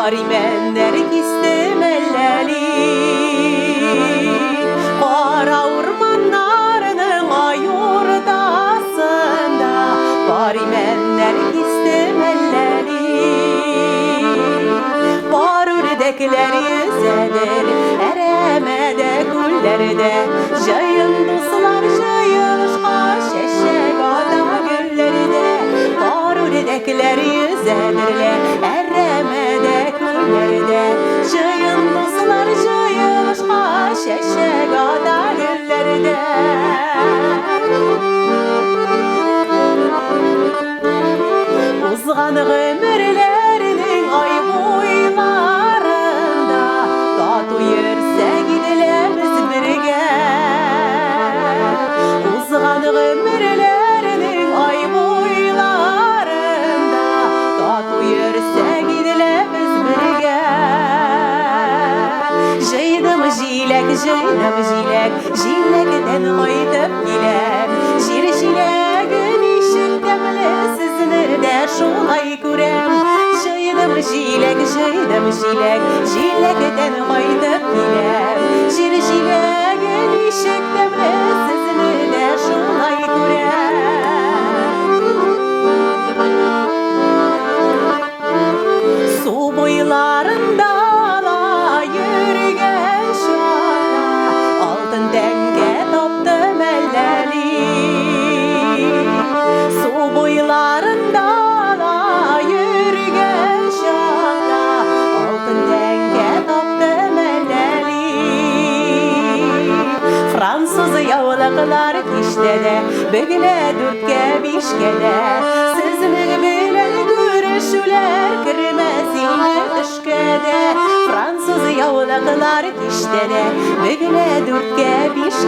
bari menler istemelleli. Kara ormanlarının ayurdasında bari menler istemelleli. Bar ördekler yüzedir eremede güllerde, jayın dostlar jayılışka şeşek ada güllerde. Bar ördekler yüzedirler eremede güllerde, jayın dostlar jayılışka şeşek ada güllerde. Uzgan ömürlerinin ay boylarında tatlı yerse gidilemiz birge. Uzgan ömürlerinin ay boylarında tatlı yerse gidilemiz birge. Jeydim jilek, jeydim jilek, jilekten koydup gilem. Jir jilekün işittemli sizlerde şolay görem. Jeydim jilek, jeydim jilek, jilekten koydup gilem. Jir jilekün işittemli sizlerde şolay görem. Su boylarında da yürüyen şahla altın denge taptım elleli. Su boylarında da yürüyen şahla altın denge taptım elleli. Fransız yavlaklar kişlere bögle dörtge bişkede, sizlik bilen görüşüler kirmesini kışkede. Fransız yavlaklar kişlere bögle dörtge bişkede,